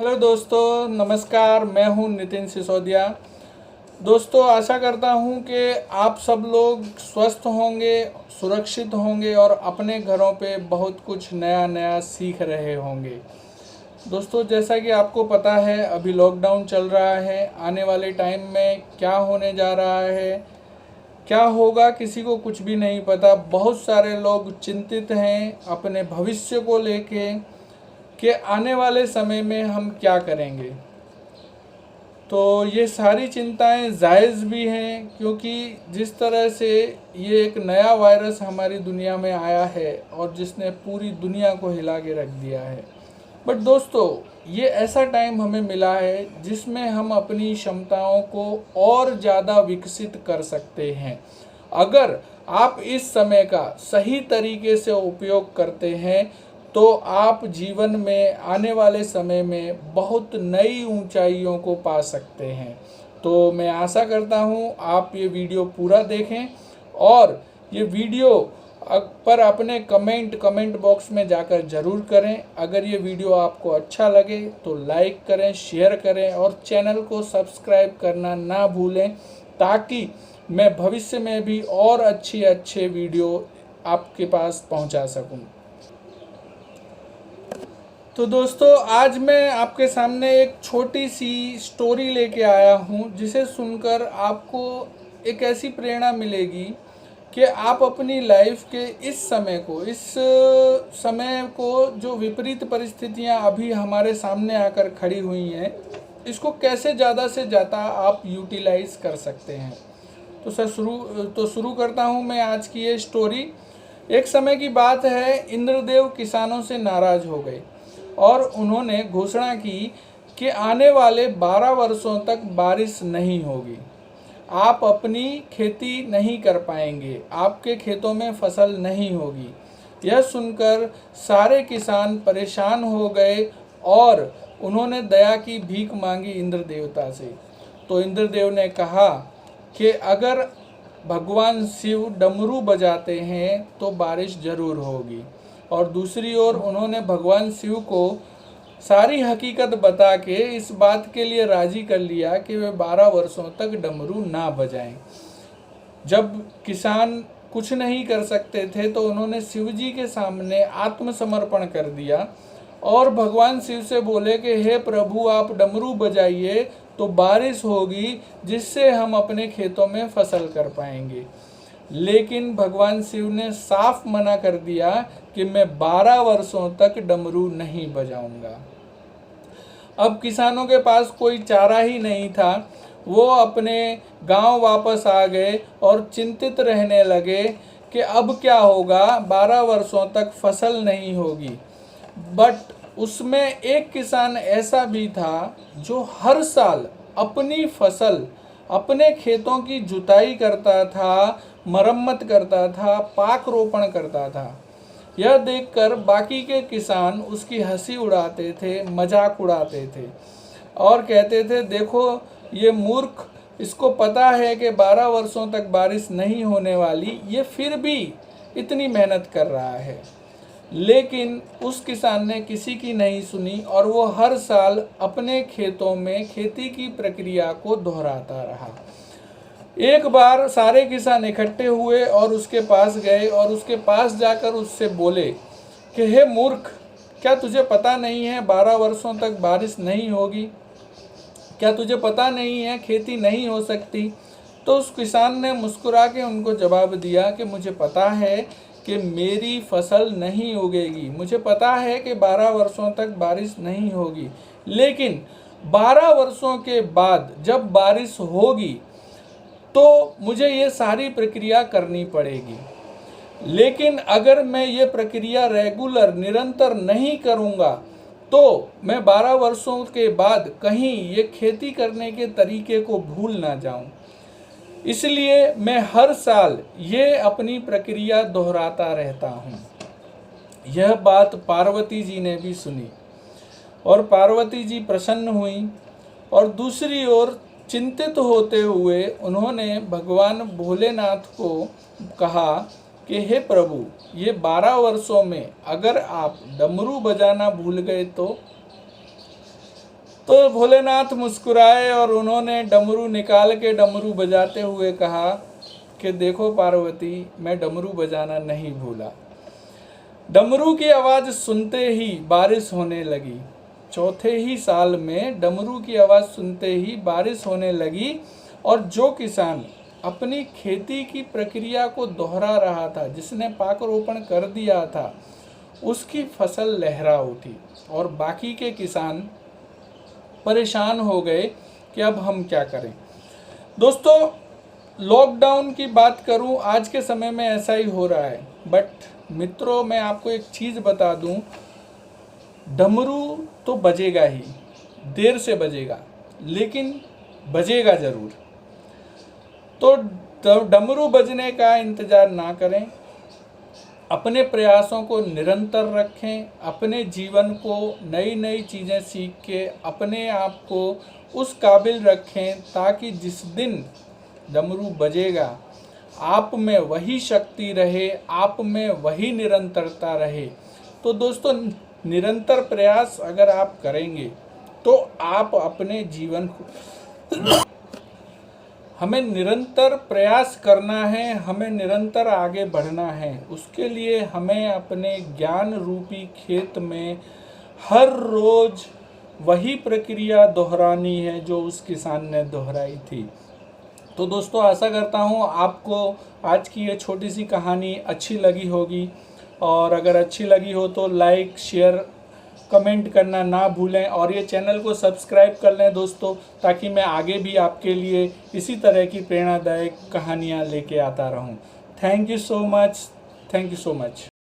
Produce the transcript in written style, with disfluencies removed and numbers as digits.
Hello दोस्तों, नमस्कार। मैं हूं नितिन सिसोदिया। दोस्तों, आशा करता हूं कि आप सब लोग स्वस्थ होंगे, सुरक्षित होंगे और अपने घरों पे बहुत कुछ नया नया सीख रहे होंगे। दोस्तों, जैसा कि आपको पता है, अभी लॉकडाउन चल रहा है। आने वाले टाइम में क्या होने जा रहा है, क्या होगा, किसी को कुछ भी नहीं पता। बहुत सारे लोग चिंतित हैं अपने भविष्य को लेके कि आने वाले समय में हम क्या करेंगे। तो ये सारी चिंताएं जायज़ भी हैं, क्योंकि जिस तरह से ये एक नया वायरस हमारी दुनिया में आया है और जिसने पूरी दुनिया को हिला के रख दिया है। बट दोस्तों, ये ऐसा टाइम हमें मिला है जिसमें हम अपनी क्षमताओं को और ज़्यादा विकसित कर सकते हैं। अगर आप इस समय का सही तरीके से उपयोग करते हैं तो आप जीवन में आने वाले समय में बहुत नई ऊंचाइयों को पा सकते हैं। तो मैं आशा करता हूं आप ये वीडियो पूरा देखें और ये वीडियो पर अपने कमेंट बॉक्स में जाकर ज़रूर करें। अगर ये वीडियो आपको अच्छा लगे तो लाइक करें, शेयर करें और चैनल को सब्सक्राइब करना ना भूलें, ताकि मैं भविष्य में भी और अच्छे वीडियो आपके पास पहुंचा सकूं। तो दोस्तों, आज मैं आपके सामने एक छोटी सी स्टोरी लेके आया हूँ, जिसे सुनकर आपको एक ऐसी प्रेरणा मिलेगी कि आप अपनी लाइफ के इस समय को जो विपरीत परिस्थितियाँ अभी हमारे सामने आकर खड़ी हुई हैं, इसको कैसे ज़्यादा से ज़्यादा आप यूटिलाइज कर सकते हैं। तो शुरू करता हूँ मैं आज की ये स्टोरी। एक समय की बात है, इंद्रदेव किसानों से नाराज़ हो गए और उन्होंने घोषणा की कि आने वाले 12 वर्षों तक बारिश नहीं होगी। आप अपनी खेती नहीं कर पाएंगे, आपके खेतों में फसल नहीं होगी। यह सुनकर सारे किसान परेशान हो गए और उन्होंने दया की भीख मांगी इंद्र देवता से। तो इंद्रदेव ने कहा कि अगर भगवान शिव डमरू बजाते हैं तो बारिश जरूर होगी। और दूसरी ओर उन्होंने भगवान शिव को सारी हकीकत बता के इस बात के लिए राजी कर लिया कि वे 12 वर्षों तक डमरू ना बजाएं। जब किसान कुछ नहीं कर सकते थे तो उन्होंने शिव जी के सामने आत्मसमर्पण कर दिया और भगवान शिव से बोले कि हे प्रभु, आप डमरू बजाइए तो बारिश होगी, जिससे हम अपने खेतों में फसल कर पाएंगे। लेकिन भगवान शिव ने साफ मना कर दिया कि मैं 12 वर्षों तक डमरू नहीं बजाऊंगा। अब किसानों के पास कोई चारा ही नहीं था। वो अपने गांव वापस आ गए और चिंतित रहने लगे कि अब क्या होगा, 12 वर्षों तक फसल नहीं होगी। बट उसमें एक किसान ऐसा भी था जो हर साल अपनी फसल, अपने खेतों की जुताई करता था, मरम्मत करता था, पाक रोपण करता था। यह देखकर बाकी के किसान उसकी हंसी उड़ाते थे, मजाक उड़ाते थे और कहते थे, देखो ये मूर्ख, इसको पता है कि 12 वर्षों तक बारिश नहीं होने वाली, ये फिर भी इतनी मेहनत कर रहा है। लेकिन उस किसान ने किसी की नहीं सुनी और वो हर साल अपने खेतों में खेती की प्रक्रिया को दोहराता रहा। एक बार सारे किसान इकट्ठे हुए और उसके पास गए और उसके पास जाकर उससे बोले कि हे मूर्ख, क्या तुझे पता नहीं है 12 वर्षों तक बारिश नहीं होगी? क्या तुझे पता नहीं है खेती नहीं हो सकती? तो उस किसान ने मुस्कुरा के उनको जवाब दिया कि मुझे पता है कि मेरी फसल नहीं उगेगी, मुझे पता है कि 12 वर्षों तक बारिश नहीं होगी, लेकिन 12 वर्षों के बाद जब बारिश होगी तो मुझे ये सारी प्रक्रिया करनी पड़ेगी। लेकिन अगर मैं ये प्रक्रिया रेगुलर, निरंतर नहीं करूँगा तो मैं 12 वर्षों के बाद कहीं ये खेती करने के तरीके को भूल ना जाऊं। इसलिए मैं हर साल ये अपनी प्रक्रिया दोहराता रहता हूँ। यह बात पार्वती जी ने भी सुनी और पार्वती जी प्रसन्न हुई और दूसरी ओर चिंतित होते हुए उन्होंने भगवान भोलेनाथ को कहा कि हे प्रभु, ये 12 वर्षों में अगर आप डमरू बजाना भूल गए तो भोलेनाथ मुस्कुराए और उन्होंने डमरू निकाल के डमरू बजाते हुए कहा कि देखो पार्वती, मैं डमरू बजाना नहीं भूला। डमरू की आवाज़ सुनते ही बारिश होने लगी। चौथे ही साल में डमरू की आवाज़ सुनते ही बारिश होने लगी और जो किसान अपनी खेती की प्रक्रिया को दोहरा रहा था, जिसने पाक रोपण कर दिया था, उसकी फसल लहरा उठी और बाकी के किसान परेशान हो गए कि अब हम क्या करें। दोस्तों, लॉकडाउन की बात करूं, आज के समय में ऐसा ही हो रहा है। बट मित्रों, मैं आपको एक चीज़ बता दूं, डमरू तो बजेगा ही, देर से बजेगा, लेकिन बजेगा ज़रूर। तो डमरू बजने का इंतज़ार ना करें, अपने प्रयासों को निरंतर रखें, अपने जीवन को नई नई चीज़ें सीख के अपने आप को उस काबिल रखें ताकि जिस दिन डमरू बजेगा आप में वही शक्ति रहे, आप में वही निरंतरता रहे। तो दोस्तों, निरंतर प्रयास अगर आप करेंगे तो आप अपने जीवन को हमें निरंतर प्रयास करना है, हमें निरंतर आगे बढ़ना है। उसके लिए हमें अपने ज्ञान रूपी खेत में हर रोज वही प्रक्रिया दोहरानी है जो उस किसान ने दोहराई थी। तो दोस्तों, आशा करता हूँ आपको आज की ये छोटी सी कहानी अच्छी लगी होगी, और अगर अच्छी लगी हो तो लाइक, शेयर, कमेंट करना ना भूलें और ये चैनल को सब्सक्राइब कर लें दोस्तों, ताकि मैं आगे भी आपके लिए इसी तरह की प्रेरणादायक कहानियाँ लेके आता रहूँ। Thank you so much.